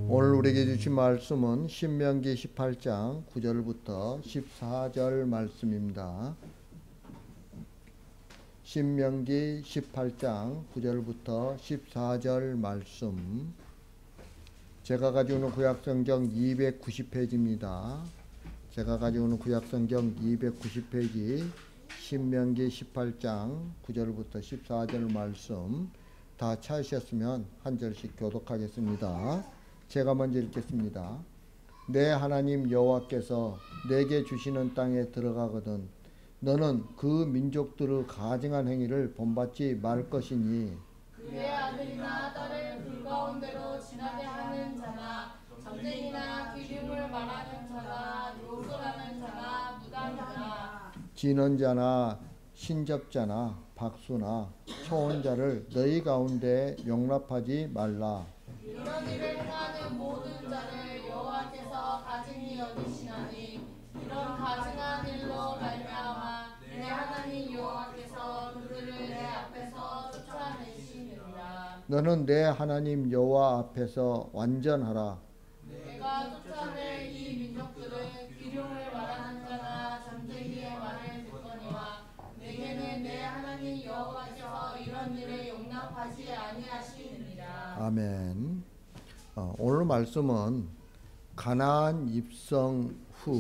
오늘 우리에게 주신 말씀은 신명기 18장 9절부터 14절 말씀입니다. 신명기 18장 9절부터 14절 말씀. 제가 가지고 있는 구약성경 290페이지입니다. 제가 가지고 있는 구약성경 290페이지 신명기 18장 9절부터 14절 말씀 다 찾으셨으면 한 절씩 교독하겠습니다. 제가 먼저 읽겠습니다. 내 하나님 여호와께서 내게 주시는 땅에 들어가거든 너는 그 민족들의 가증한 행위를 본받지 말 것이니 그의 아들이나 딸을 불가운데로 지나게 하는 자나 전쟁이나 기름을 말하는 자나 요술하는 자나 무당자나 진언자나 신접자나 박수나 초혼자를 너희 가운데 용납하지 말라. 이런 일을 행하는 모든 자를 여호와께서 가증히 여기시나니 이런 가증한 일로 말미암아 내 하나님 여호와께서 그들을 내 앞에서 쫓아내시느니라. 너는 내 하나님 여호와 앞에서 완전하라. 내가 쫓아낼 이 민족들은 기름을 말하는 자나 잠재기의 말을 듣거니와 내게는 내 하나님 여호와께서 이런 일을 용납하지 아니하시느니라. 아멘. 오늘 말씀은 가나안 입성 후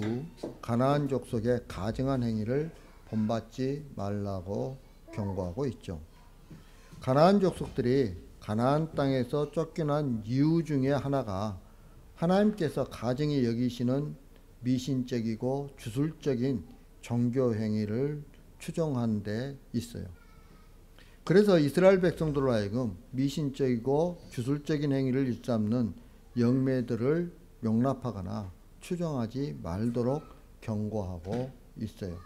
가나안 족속의 가증한 행위를 본받지 말라고 경고하고 있죠. 가나안 족속들이 가나안 땅에서 쫓겨난 이유 중에 하나가 하나님께서 가증히 여기시는 미신적이고 주술적인 종교 행위를 추종한 데 있어요. 그래서 이스라엘 백성들로 하여금 미신적이고 주술적인 행위를 일삼는 영매들을 용납하거나 추종하지 말도록 경고하고 있어요.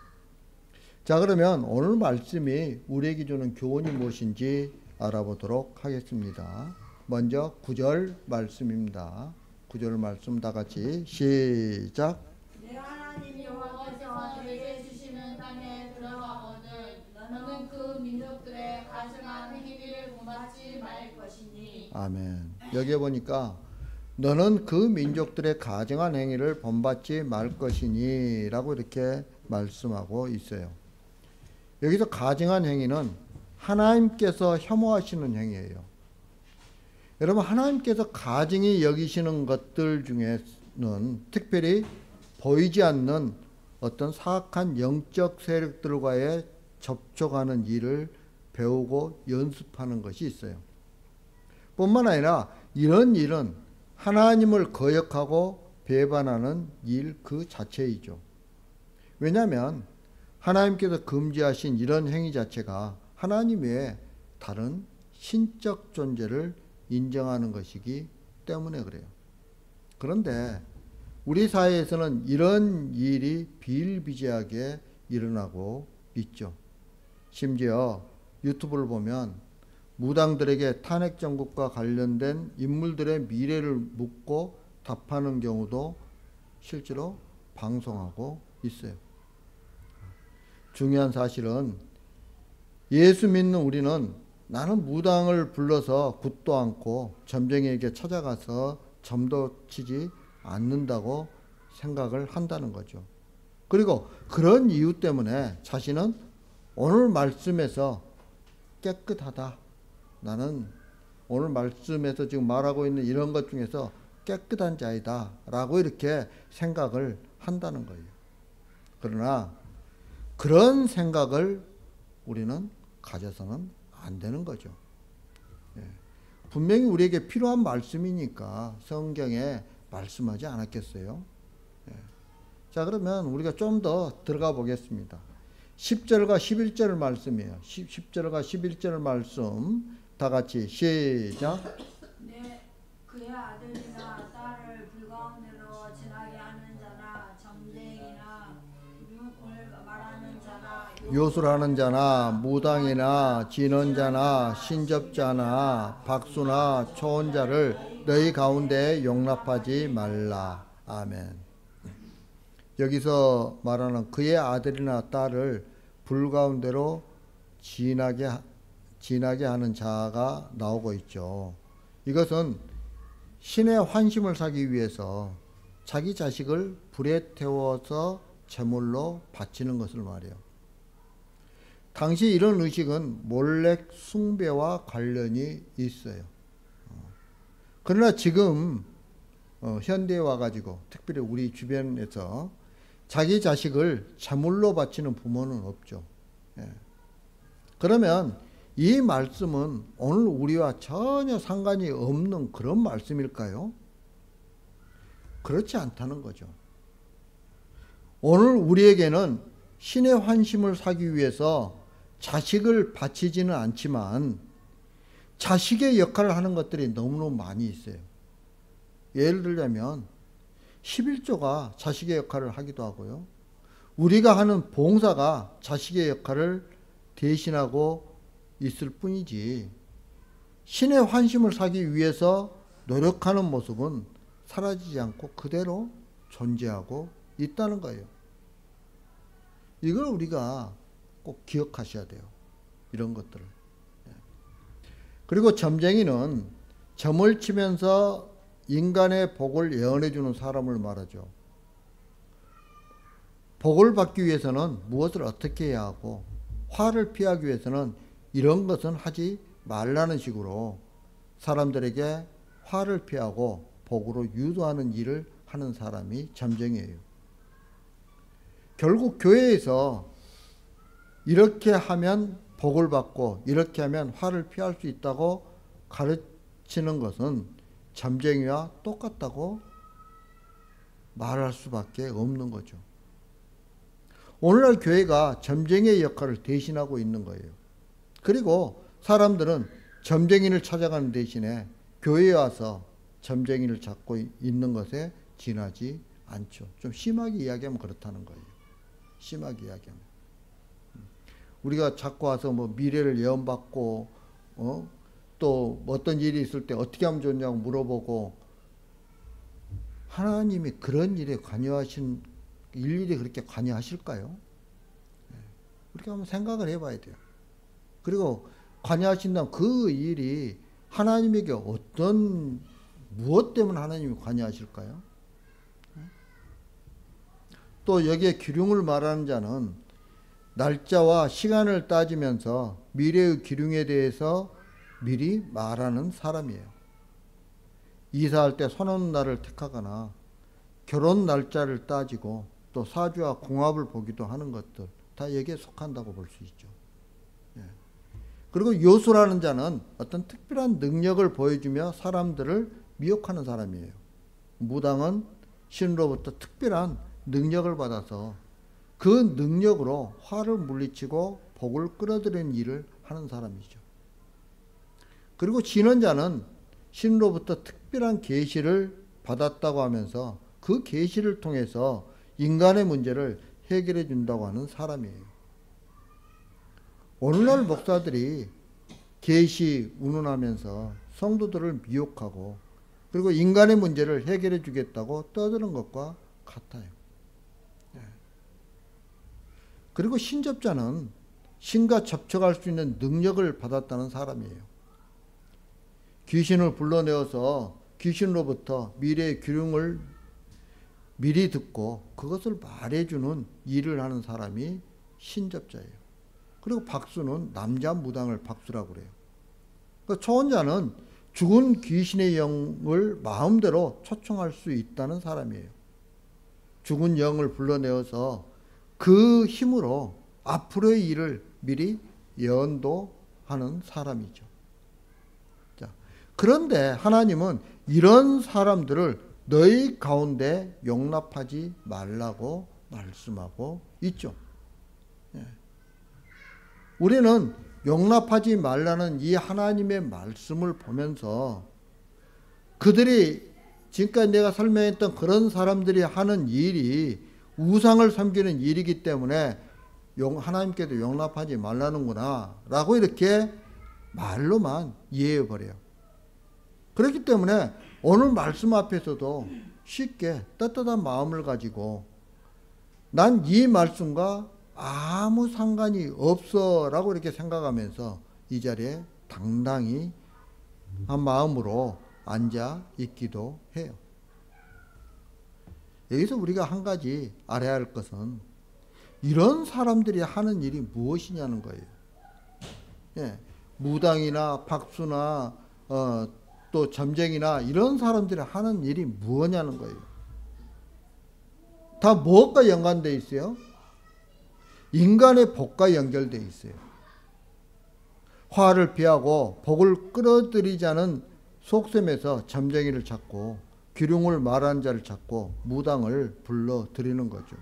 자, 그러면 오늘 말씀이 우리에게 주는 교훈이 무엇인지 알아보도록 하겠습니다. 먼저 9절 말씀입니다. 9절 말씀 다 같이 시작. 내 하나님 여호와께서 내게 주시는 땅에 들어가거든 너는 그 민족들의 가증한 행위를 본받지 말 것이니. 아멘. 여기에 보니까 너는 그 민족들의 가증한 행위를 본받지 말 것이니 라고 이렇게 말씀하고 있어요. 여기서 가증한 행위는 하나님께서 혐오하시는 행위예요. 여러분, 하나님께서 가증히 여기시는 것들 중에는 특별히 보이지 않는 어떤 사악한 영적 세력들과의 접촉하는 일을 배우고 연습하는 것이 있어요. 뿐만 아니라 이런 일은 하나님을 거역하고 배반하는 일 그 자체이죠. 왜냐하면 하나님께서 금지하신 이런 행위 자체가 하나님 외에 다른 신적 존재를 인정하는 것이기 때문에 그래요. 그런데 우리 사회에서는 이런 일이 비일비재하게 일어나고 있죠. 심지어 유튜브를 보면 무당들에게 탄핵 정국과 관련된 인물들의 미래를 묻고 답하는 경우도 실제로 방송하고 있어요. 중요한 사실은 예수 믿는 우리는 나는 무당을 불러서 굿도 않고 점쟁이에게 찾아가서 점도 치지 않는다고 생각을 한다는 거죠. 그리고 그런 이유 때문에 자신은 오늘 말씀에서 깨끗하다. 나는 오늘 말씀에서 지금 말하고 있는 이런 것 중에서 깨끗한 자이다 라고 이렇게 생각을 한다는 거예요. 그러나 그런 생각을 우리는 가져서는 안 되는 거죠. 분명히 우리에게 필요한 말씀이니까 성경에 말씀하지 않았겠어요? 자, 그러면 우리가 좀 더 들어가 보겠습니다. 10절과 11절 말씀이에요. 10절과 11절 말씀 다 같이 시작. 그의 아들이나 딸을 불가운데로 지나게 하는 자나 점쟁이나 유혹을 말하는 자나 요술하는 자나 무당이나 진언자나 신접자나 박수나 초혼자를 너희 가운데 용납하지 말라. 아멘. 여기서 말하는 그의 아들이나 딸을 불 가운데로 지나게 하는 자가 나오고 있죠. 이것은 신의 환심을 사기 위해서 자기 자식을 불에 태워서 제물로 바치는 것을 말해요. 당시 이런 의식은 몰렉 숭배와 관련이 있어요. 그러나 지금 현대에 와가지고 특별히 우리 주변에서 자기 자식을 제물로 바치는 부모는 없죠. 그러면 이 말씀은 오늘 우리와 전혀 상관이 없는 그런 말씀일까요? 그렇지 않다는 거죠. 오늘 우리에게는 신의 환심을 사기 위해서 자식을 바치지는 않지만 자식의 역할을 하는 것들이 너무너무 많이 있어요. 예를 들자면 11조가 자식의 역할을 하기도 하고요. 우리가 하는 봉사가 자식의 역할을 대신하고 있을 뿐이지 신의 환심을 사기 위해서 노력하는 모습은 사라지지 않고 그대로 존재하고 있다는 거예요. 이걸 우리가 꼭 기억하셔야 돼요. 이런 것들을. 그리고 점쟁이는 점을 치면서 인간의 복을 예언해 주는 사람을 말하죠. 복을 받기 위해서는 무엇을 어떻게 해야 하고 화를 피하기 위해서는 이런 것은 하지 말라는 식으로 사람들에게 화를 피하고 복으로 유도하는 일을 하는 사람이 점쟁이에요. 결국 교회에서 이렇게 하면 복을 받고 이렇게 하면 화를 피할 수 있다고 가르치는 것은 점쟁이와 똑같다고 말할 수밖에 없는 거죠. 오늘날 교회가 점쟁이의 역할을 대신하고 있는 거예요. 그리고 사람들은 점쟁이를 찾아가는 대신에 교회에 와서 점쟁이를 찾고 있는 것에 지나지 않죠. 좀 심하게 이야기하면 그렇다는 거예요. 심하게 이야기하면. 우리가 자꾸 와서 뭐 미래를 예언받고, 또 어떤 일이 있을 때 어떻게 하면 좋냐고 물어보고, 하나님이 그런 일에 관여하신, 일일이 그렇게 관여하실까요? 우리가 한번 생각을 해봐야 돼요. 그리고 관여하신다면 그 일이 하나님에게 무엇 때문에 하나님이 관여하실까요? 또 여기에 기륭을 말하는 자는 날짜와 시간을 따지면서 미래의 기륭에 대해서 미리 말하는 사람이에요. 이사할 때 선언 날을 택하거나 결혼 날짜를 따지고 또 사주와 궁합을 보기도 하는 것들 다 여기에 속한다고 볼 수 있죠. 그리고 요수라는 자는 어떤 특별한 능력을 보여주며 사람들을 미혹하는 사람이에요. 무당은 신으로부터 특별한 능력을 받아서 그 능력으로 화를 물리치고 복을 끌어들이는 일을 하는 사람이죠. 그리고 진언자는 신으로부터 특별한 계시를 받았다고 하면서 그 계시를 통해서 인간의 문제를 해결해 준다고 하는 사람이에요. 오늘날 목사들이 계시 운운하면서 성도들을 미혹하고 그리고 인간의 문제를 해결해 주겠다고 떠드는 것과 같아요. 그리고 신접자는 신과 접촉할 수 있는 능력을 받았다는 사람이에요. 귀신을 불러내어서 귀신으로부터 미래의 기륭을 미리 듣고 그것을 말해주는 일을 하는 사람이 신접자예요. 그리고 박수는 남자 무당을 박수라고 그래요. 그러니까 초혼자는 죽은 귀신의 영을 마음대로 초청할 수 있다는 사람이에요. 죽은 영을 불러내어서 그 힘으로 앞으로의 일을 미리 예언도하는 사람이죠. 자, 그런데 하나님은 이런 사람들을 너희 가운데 용납하지 말라고 말씀하고 있죠. 우리는 용납하지 말라는 이 하나님의 말씀을 보면서 그들이 지금까지 내가 설명했던 그런 사람들이 하는 일이 우상을 섬기는 일이기 때문에 하나님께도 용납하지 말라는구나 라고 이렇게 말로만 이해해버려요. 그렇기 때문에 오늘 말씀 앞에서도 쉽게 떳떳한 마음을 가지고 난 이 말씀과 아무 상관이 없어 라고 이렇게 생각하면서 이 자리에 당당히 한 마음으로 앉아 있기도 해요. 여기서 우리가 한 가지 알아야 할 것은 이런 사람들이 하는 일이 무엇이냐는 거예요. 예, 무당이나 박수나 또 점쟁이나 이런 사람들이 하는 일이 무엇냐는 거예요. 다 무엇과 연관되어 있어요? 인간의 복과 연결되어 있어요. 화를 피하고 복을 끌어들이자는 속셈에서 점쟁이를 찾고 기륭을 말하는 자를 찾고 무당을 불러들이는 거죠.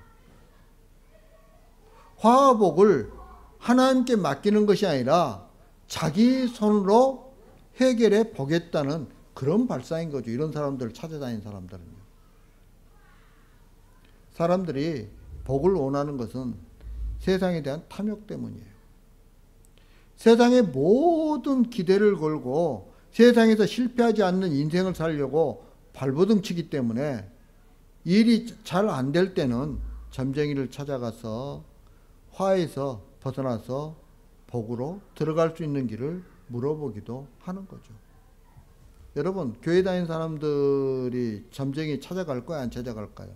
화와 복을 하나님께 맡기는 것이 아니라 자기 손으로 해결해 보겠다는 그런 발상인 거죠. 이런 사람들을 찾아다니는 사람들은요. 사람들이 복을 원하는 것은 세상에 대한 탐욕 때문이에요. 세상에 모든 기대를 걸고 세상에서 실패하지 않는 인생을 살려고 발버둥 치기 때문에 일이 잘 안 될 때는 점쟁이를 찾아가서 화에서 벗어나서 복으로 들어갈 수 있는 길을 물어보기도 하는 거죠. 여러분, 교회 다니는 사람들이 점쟁이 찾아갈까요? 안 찾아갈까요?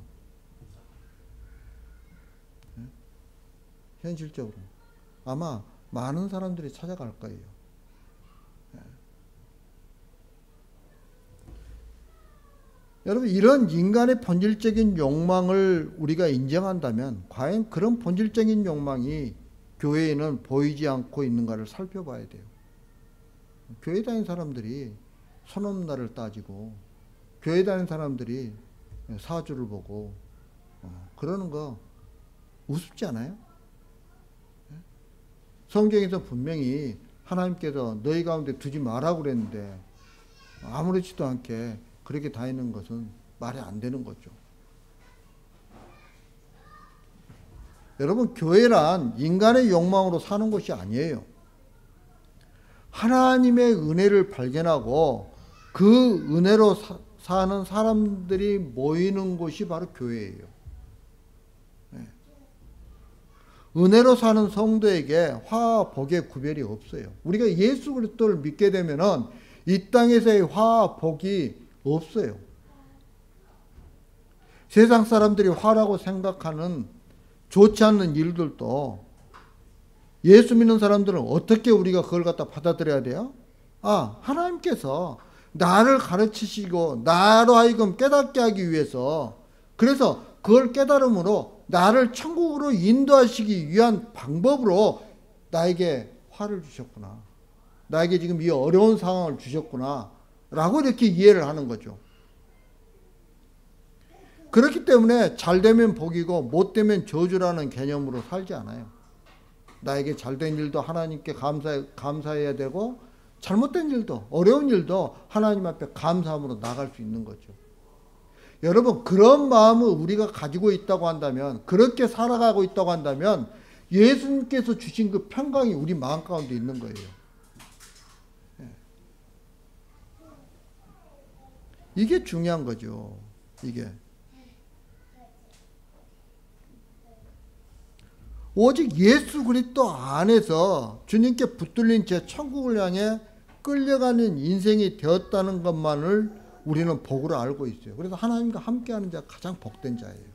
현실적으로 아마 많은 사람들이 찾아갈 거예요. 여러분, 이런 인간의 본질적인 욕망을 우리가 인정한다면 과연 그런 본질적인 욕망이 교회에는 보이지 않고 있는가를 살펴봐야 돼요. 교회 다니는 사람들이 손업날을 따지고 교회 다니는 사람들이 사주를 보고 그러는 거 우습지 않아요? 성경에서 분명히 하나님께서 너희 가운데 두지 말라고 그랬는데 아무렇지도 않게 그렇게 다니는 것은 말이 안 되는 거죠. 여러분, 교회란 인간의 욕망으로 사는 것이 아니에요. 하나님의 은혜를 발견하고 그 은혜로 사는 사람들이 모이는 곳이 바로 교회예요. 은혜로 사는 성도에게 화와 복의 구별이 없어요. 우리가 예수 그리스도를 믿게 되면은 이 땅에서의 화와 복이 없어요. 세상 사람들이 화라고 생각하는 좋지 않는 일들도 예수 믿는 사람들은 어떻게 우리가 그걸 갖다 받아들여야 돼요? 하나님께서 나를 가르치시고 나로 하여금 깨닫게 하기 위해서, 그래서 그걸 깨달음으로 나를 천국으로 인도하시기 위한 방법으로 나에게 화를 주셨구나. 나에게 지금 이 어려운 상황을 주셨구나. 라고 이렇게 이해를 하는 거죠. 그렇기 때문에 잘 되면 복이고 못 되면 저주라는 개념으로 살지 않아요. 나에게 잘된 일도 하나님께 감사해야 되고 잘못된 일도, 어려운 일도 하나님 앞에 감사함으로 나갈 수 있는 거죠. 여러분, 그런 마음을 우리가 가지고 있다고 한다면, 그렇게 살아가고 있다고 한다면 예수님께서 주신 그 평강이 우리 마음 가운데 있는 거예요. 이게 중요한 거죠. 이게 오직 예수 그리스도 안에서 주님께 붙들린 채 천국을 향해 끌려가는 인생이 되었다는 것만을 우리는 복으로 알고 있어요. 그래서 하나님과 함께하는 자가 가장 복된 자예요.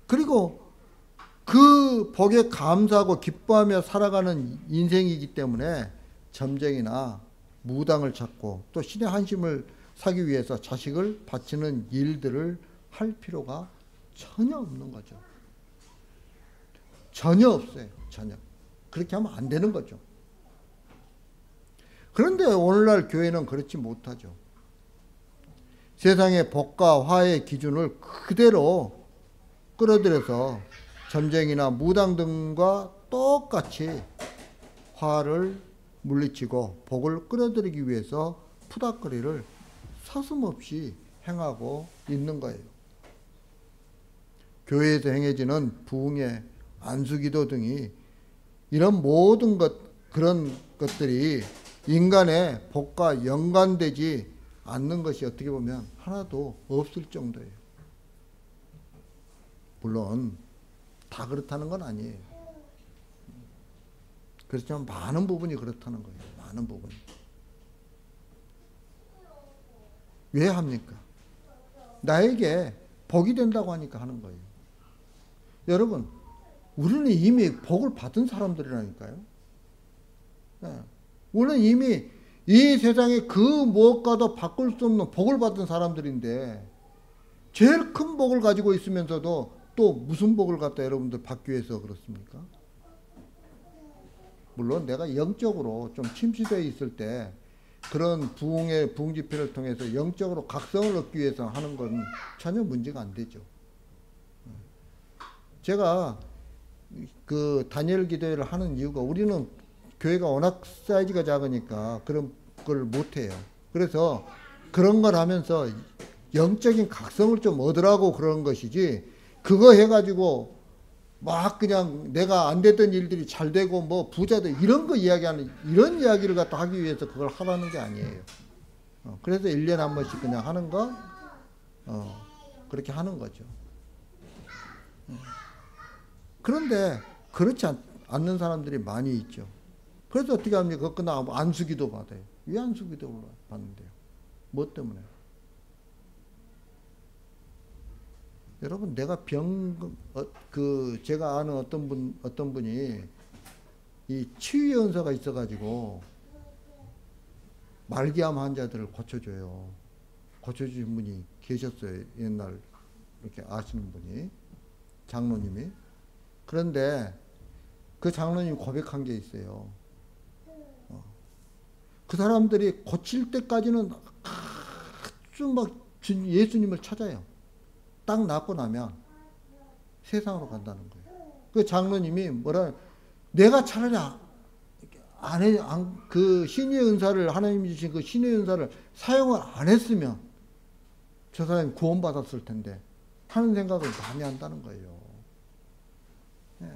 그리고 그 복에 감사하고 기뻐하며 살아가는 인생이기 때문에 점쟁이나 무당을 찾고 또 신의 한심을 사기 위해서 자식을 바치는 일들을 할 필요가 전혀 없는 거죠. 전혀 없어요. 전혀. 그렇게 하면 안 되는 거죠. 그런데 오늘날 교회는 그렇지 못하죠. 세상의 복과 화의 기준을 그대로 끌어들여서 점쟁이나 무당 등과 똑같이 화를 물리치고 복을 끌어들이기 위해서 푸닥거리를 서슴없이 행하고 있는 거예요. 교회에서 행해지는 부흥회, 안수기도 등이 이런 모든 그런 것들이 인간의 복과 연관되지 않는 것이 어떻게 보면 하나도 없을 정도예요. 물론 다 그렇다는 건 아니에요. 그렇지만 많은 부분이 그렇다는 거예요. 많은 부분이. 왜 합니까? 나에게 복이 된다고 하니까 하는 거예요. 여러분, 우리는 이미 복을 받은 사람들이라니까요. 네. 우리는 이미 이 세상에 그 무엇과도 바꿀 수 없는 복을 받은 사람들인데, 제일 큰 복을 가지고 있으면서도 또 무슨 복을 갖다 여러분들 받기 위해서 그렇습니까? 물론 내가 영적으로 좀 침체되어 있을 때 그런 부흥 집회를 통해서 영적으로 각성을 얻기 위해서 하는 건 전혀 문제가 안 되죠. 제가 그 다니엘 기도회를 하는 이유가, 우리는 교회가 워낙 사이즈가 작으니까 그런 걸 못해요. 그래서 그런 걸 하면서 영적인 각성을 좀 얻으라고 그런 것이지, 그거 해가지고 막 그냥 내가 안 됐던 일들이 잘 되고 뭐 부자들 이런 거 이야기하는, 이런 이야기를 갖다 하기 위해서 그걸 하라는 게 아니에요. 그래서 1년에 한 번씩 그냥 하는 거, 그렇게 하는 거죠. 그런데 그렇지 않는 사람들이 많이 있죠. 그래서 어떻게 합니까? 그거 끝나고 안수기도 받아요. 왜 안수기도 받는데요? 뭐 때문에? 여러분, 내가 제가 아는 어떤 분이 이 치유 연서가 있어가지고 말기암 환자들을 고쳐줘요. 고쳐주신 분이 계셨어요. 옛날 이렇게 아시는 분이, 장로님이. 그런데 그 장로님 고백한 게 있어요. 그 사람들이 고칠 때까지는 아주 막 예수님을 찾아요. 딱 낫고 나면 세상으로 간다는 거예요. 그 장로님이 내가 차라리 그 신의 은사를, 하나님이 주신 그 신의 은사를 사용을 안 했으면 저 사람이 구원받았을 텐데 하는 생각을 많이 한다는 거예요. 네.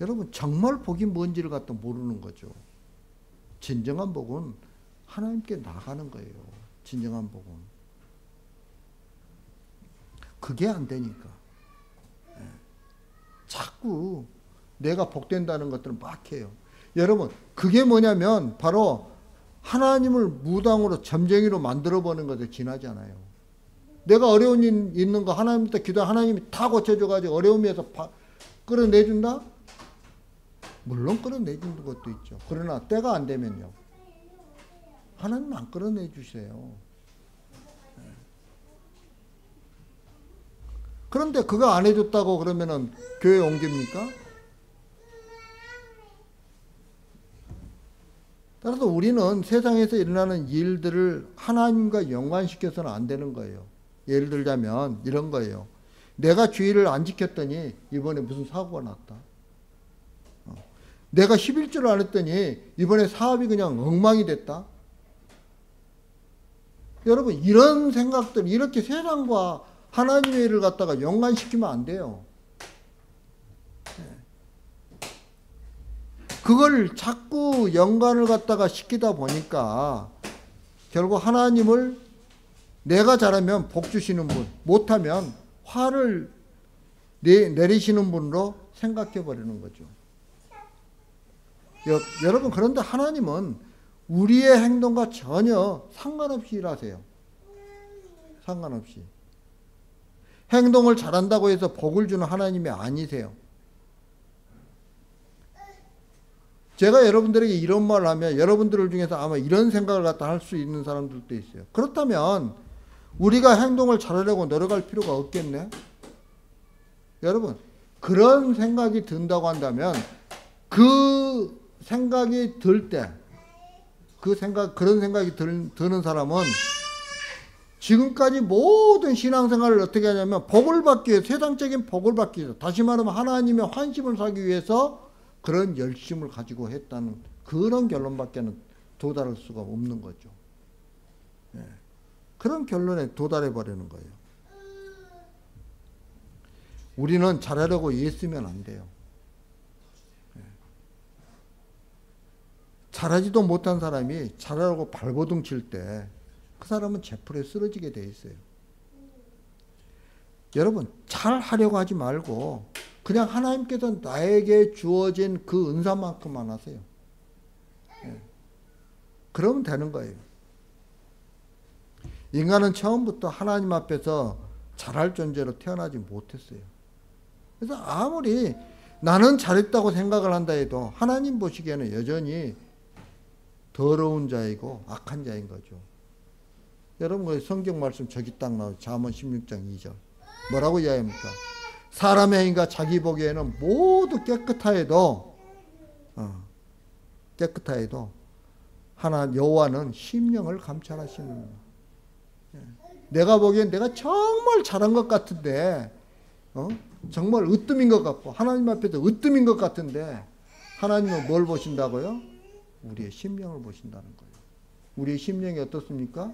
여러분, 정말 복이 뭔지를 갖다 모르는 거죠. 진정한 복은 하나님께 나가는 거예요. 진정한 복은. 그게 안 되니까. 자꾸 내가 복된다는 것들은 막 해요. 여러분, 그게 뭐냐면 바로 하나님을 무당으로 점쟁이로 만들어버리는 것에 지나잖아요. 내가 어려운 일 있는 거 하나님한테 기도, 하나님이 다 고쳐줘가지고 어려움에서 끌어내준다? 물론 끌어내주는 것도 있죠. 그러나 때가 안 되면요, 하나님 안 끌어내주세요. 그런데 그거 안 해줬다고 그러면은 교회 옮깁니까? 따라서 우리는 세상에서 일어나는 일들을 하나님과 연관시켜서는 안 되는 거예요. 예를 들자면 이런 거예요. 내가 주의를 안 지켰더니 이번에 무슨 사고가 났다. 내가 11조를 안 했더니 이번에 사업이 그냥 엉망이 됐다. 여러분, 이런 생각들, 이렇게 세상과 하나님의 일을 갖다가 연관시키면 안 돼요. 그걸 자꾸 연관을 갖다가 시키다 보니까 결국 하나님을 내가 잘하면 복 주시는 분, 못하면 화를 내리시는 분으로 생각해 버리는 거죠. 여러분, 그런데 하나님은 우리의 행동과 전혀 상관없이 일하세요. 상관없이. 행동을 잘한다고 해서 복을 주는 하나님이 아니세요. 제가 여러분들에게 이런 말을 하면 여러분들 중에서 아마 이런 생각을 갖다 할 수 있는 사람들도 있어요. 그렇다면 우리가 행동을 잘하려고 노력할 필요가 없겠네? 여러분, 그런 생각이 든다고 한다면 그 생각이 들 때, 그런 생각이 드는 사람은 지금까지 모든 신앙생활을 어떻게 하냐면 복을 받기 위해서, 세상적인 복을 받기 위해서, 다시 말하면 하나님의 환심을 사기 위해서 그런 열심을 가지고 했다는 그런 결론밖에는 도달할 수가 없는 거죠. 네. 그런 결론에 도달해 버리는 거예요. 우리는 잘하려고 애쓰면 안 돼요. 네. 잘하지도 못한 사람이 잘하려고 발버둥 칠 때 그 사람은 재풀에 쓰러지게 돼 있어요. 여러분, 잘 하려고 하지 말고 그냥 하나님께서 나에게 주어진 그 은사만큼만 하세요. 예. 그러면 되는 거예요. 인간은 처음부터 하나님 앞에서 잘할 존재로 태어나지 못했어요. 그래서 아무리 나는 잘했다고 생각을 한다 해도 하나님 보시기에는 여전히 더러운 자이고 악한 자인 거죠. 여러분 성경 말씀 저기 딱 나와요. 잠언 16장 2절. 뭐라고 이야기합니까? 사람의 행위가 자기 보기에는 모두 깨끗하여도 하나 여호와는 심령을 감찰하시는. 내가 보기엔 내가 정말 잘한 것 같은데 정말 으뜸인 것 같고 하나님 앞에서 으뜸인 것 같은데 하나님은 뭘 보신다고요? 우리의 심령을 보신다는 거예요. 우리의 심령이 어떻습니까?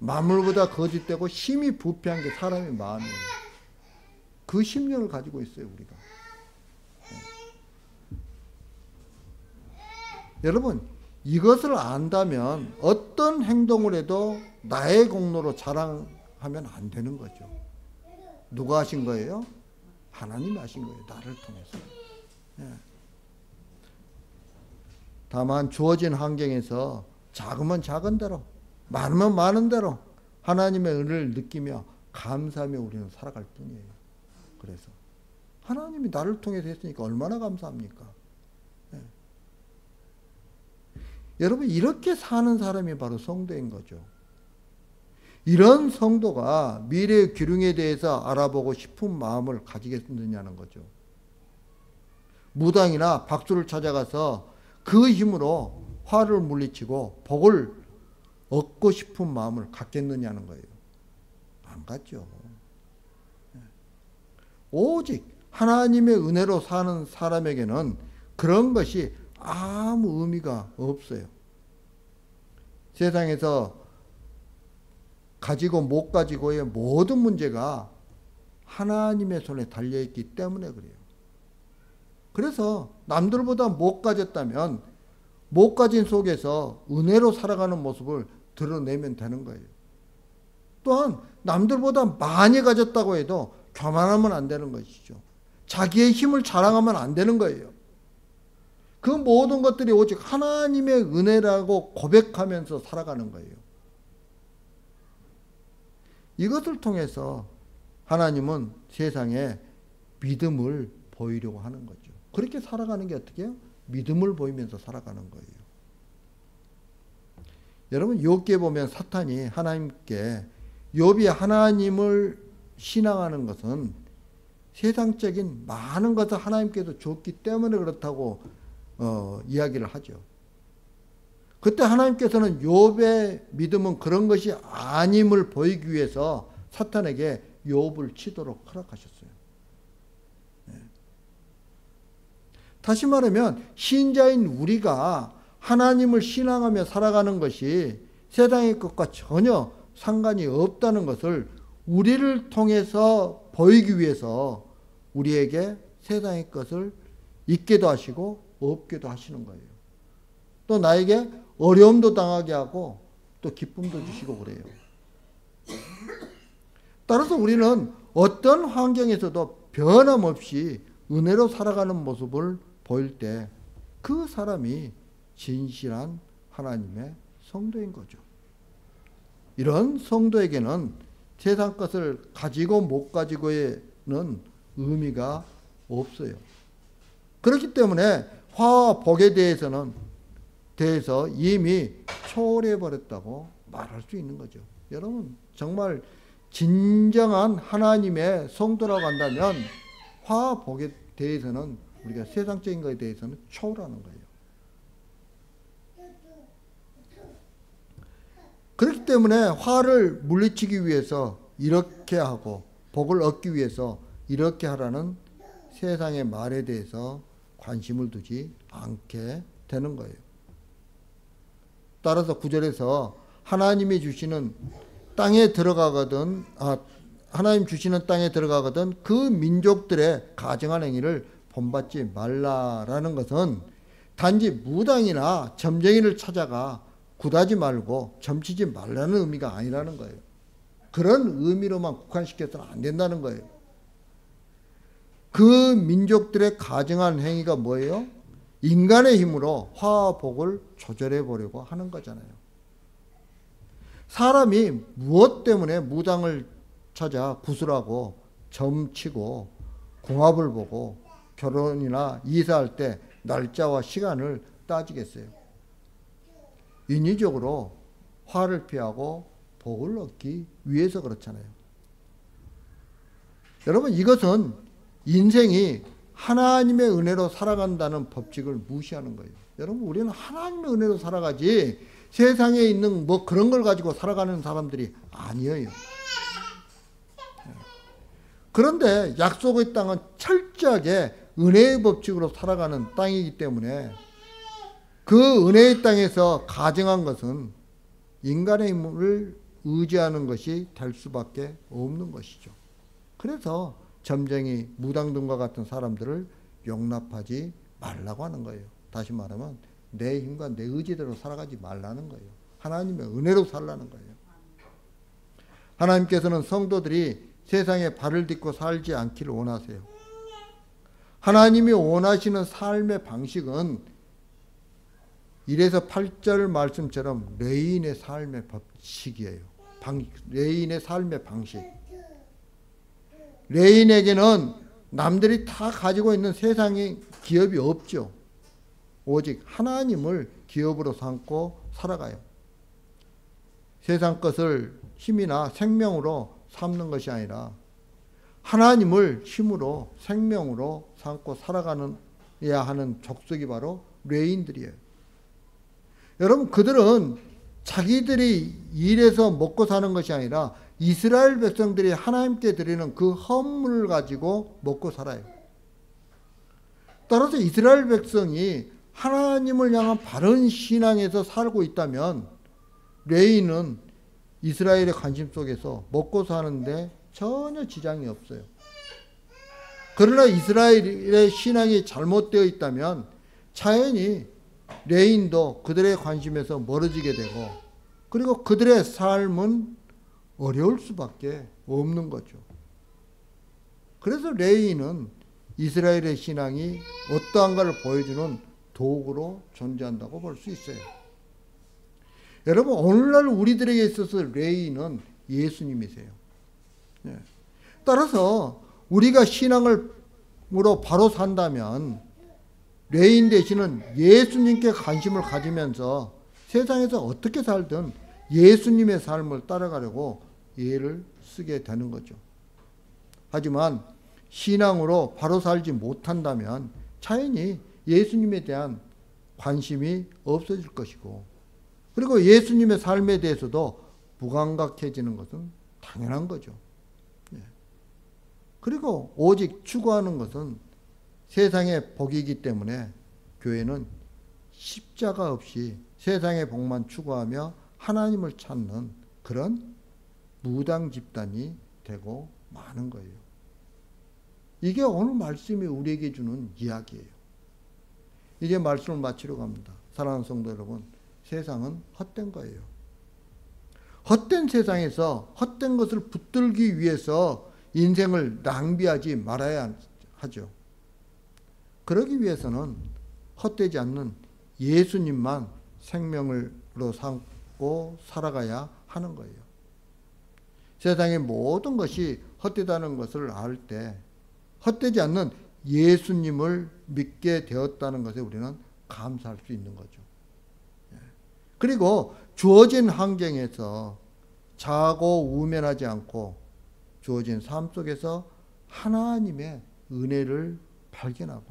만물보다 거짓되고 심히 부패한 게 사람의 마음이에요. 그 심령을 가지고 있어요, 우리가. 여러분, 이것을 안다면 어떤 행동을 해도 나의 공로로 자랑하면 안 되는 거죠. 누가 하신 거예요? 하나님이 하신 거예요. 나를 통해서. 다만 주어진 환경에서 작으면 작은 대로, 많으면 많은 대로 하나님의 은혜를 느끼며 감사하며 우리는 살아갈 뿐이에요. 그래서 하나님이 나를 통해서 했으니까 얼마나 감사합니까? 여러분, 이렇게 사는 사람이 바로 성도인 거죠. 이런 성도가 미래의 기륭에 대해서 알아보고 싶은 마음을 가지겠느냐는 거죠. 무당이나 박수를 찾아가서 그 힘으로 화를 물리치고 복을 얻고 싶은 마음을 갖겠느냐는 거예요. 안 갖죠. 오직 하나님의 은혜로 사는 사람에게는 그런 것이 아무 의미가 없어요. 세상에서 가지고 못 가지고의 모든 문제가 하나님의 손에 달려있기 때문에 그래요. 그래서 남들보다 못 가졌다면 못 가진 속에서 은혜로 살아가는 모습을 드러내면 되는 거예요. 또한 남들보다 많이 가졌다고 해도 교만하면 안 되는 것이죠. 자기의 힘을 자랑하면 안 되는 거예요. 그 모든 것들이 오직 하나님의 은혜라고 고백하면서 살아가는 거예요. 이것을 통해서 하나님은 세상에 믿음을 보이려고 하는 거죠. 그렇게 살아가는 게 어떻게 해요? 믿음을 보이면서 살아가는 거예요. 여러분, 욥기에 보면 사탄이 하나님께, 욥이 하나님을 신앙하는 것은 세상적인 많은 것을 하나님께서 줬기 때문에 그렇다고 이야기를 하죠. 그때 하나님께서는 욥의 믿음은 그런 것이 아님을 보이기 위해서 사탄에게 욥을 치도록 허락하셨어요. 다시 말하면 신자인 우리가 하나님을 신앙하며 살아가는 것이 세상의 것과 전혀 상관이 없다는 것을 우리를 통해서 보이기 위해서 우리에게 세상의 것을 있게도 하시고 없게도 하시는 거예요. 또 나에게 어려움도 당하게 하고 또 기쁨도 주시고 그래요. 따라서 우리는 어떤 환경에서도 변함없이 은혜로 살아가는 모습을 보일 때 그 사람이 진실한 하나님의 성도인 거죠. 이런 성도에게는 세상 것을 가지고 못 가지고에는 의미가 없어요. 그렇기 때문에 화와 복에 대해서 이미 초월해 버렸다고 말할 수 있는 거죠. 여러분, 정말 진정한 하나님의 성도라고 한다면 화와 복에 대해서는 우리가 세상적인 것에 대해서는 초월하는 거예요. 그렇기 때문에 화를 물리치기 위해서 이렇게 하고 복을 얻기 위해서 이렇게 하라는 세상의 말에 대해서 관심을 두지 않게 되는 거예요. 따라서 9절에서 하나님 주시는 땅에 들어가거든 그 민족들의 가증한 행위를 본받지 말라라는 것은 단지 무당이나 점쟁이를 찾아가 굿하지 말고 점치지 말라는 의미가 아니라는 거예요. 그런 의미로만 국한시켜서는 안 된다는 거예요. 그 민족들의 가증한 행위가 뭐예요? 인간의 힘으로 화와 복을 조절해 보려고 하는 거잖아요. 사람이 무엇 때문에 무당을 찾아 구슬하고 점치고 궁합을 보고 결혼이나 이사할 때 날짜와 시간을 따지겠어요? 인위적으로 화를 피하고 복을 얻기 위해서 그렇잖아요. 여러분, 이것은 인생이 하나님의 은혜로 살아간다는 법칙을 무시하는 거예요. 여러분, 우리는 하나님의 은혜로 살아가지 세상에 있는 뭐 그런 걸 가지고 살아가는 사람들이 아니에요. 그런데 약속의 땅은 철저하게 은혜의 법칙으로 살아가는 땅이기 때문에 그 은혜의 땅에서 가증한 것은 인간의 힘을 의지하는 것이 될 수밖에 없는 것이죠. 그래서 점쟁이, 무당등과 같은 사람들을 용납하지 말라고 하는 거예요. 다시 말하면 내 힘과 내 의지대로 살아가지 말라는 거예요. 하나님의 은혜로 살라는 거예요. 하나님께서는 성도들이 세상에 발을 딛고 살지 않기를 원하세요. 하나님이 원하시는 삶의 방식은 1에서 8절 말씀처럼 레인의 삶의 법칙이에요. 레인의 삶의 방식. 레인에게는 남들이 다 가지고 있는 세상의 기업이 없죠. 오직 하나님을 기업으로 삼고 살아가요. 세상 것을 힘이나 생명으로 삼는 것이 아니라 하나님을 힘으로 생명으로 삼고 살아가야 하는 족속이 바로 레인들이에요. 여러분, 그들은 자기들이 일해서 먹고 사는 것이 아니라 이스라엘 백성들이 하나님께 드리는 그 헌물을 가지고 먹고 살아요. 따라서 이스라엘 백성이 하나님을 향한 바른 신앙에서 살고 있다면 레위인은 이스라엘의 관심 속에서 먹고 사는데 전혀 지장이 없어요. 그러나 이스라엘의 신앙이 잘못되어 있다면 자연히 레위인도 그들의 관심에서 멀어지게 되고, 그리고 그들의 삶은 어려울 수밖에 없는 거죠. 그래서 레위인은 이스라엘의 신앙이 어떠한가를 보여주는 도구로 존재한다고 볼 수 있어요. 여러분, 오늘날 우리들에게 있어서 레위인은 예수님이세요. 따라서 우리가 신앙으로 바로 산다면 레위인 대신은 예수님께 관심을 가지면서 세상에서 어떻게 살든 예수님의 삶을 따라가려고 애를 쓰게 되는 거죠. 하지만 신앙으로 바로 살지 못한다면 자연히 예수님에 대한 관심이 없어질 것이고, 그리고 예수님의 삶에 대해서도 무감각해지는 것은 당연한 거죠. 그리고 오직 추구하는 것은 세상의 복이기 때문에 교회는 십자가 없이 세상의 복만 추구하며 하나님을 찾는 그런 무당 집단이 되고 마는 거예요. 이게 오늘 말씀이 우리에게 주는 이야기예요. 이제 말씀을 마치려고 합니다. 사랑하는 성도 여러분, 세상은 헛된 거예요. 헛된 세상에서 헛된 것을 붙들기 위해서 인생을 낭비하지 말아야 하죠. 그러기 위해서는 헛되지 않는 예수님만 생명으로 삼고 살아가야 하는 거예요. 세상의 모든 것이 헛되다는 것을 알 때 헛되지 않는 예수님을 믿게 되었다는 것에 우리는 감사할 수 있는 거죠. 그리고 주어진 환경에서 자고 우면하지 않고 주어진 삶 속에서 하나님의 은혜를 발견하고,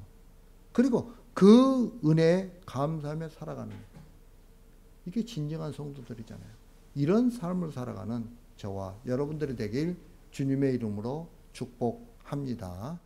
그리고 그 은혜에 감사하며 살아가는 거예요. 이게 진정한 성도들이잖아요. 이런 삶을 살아가는 저와 여러분들이 되길 주님의 이름으로 축복합니다.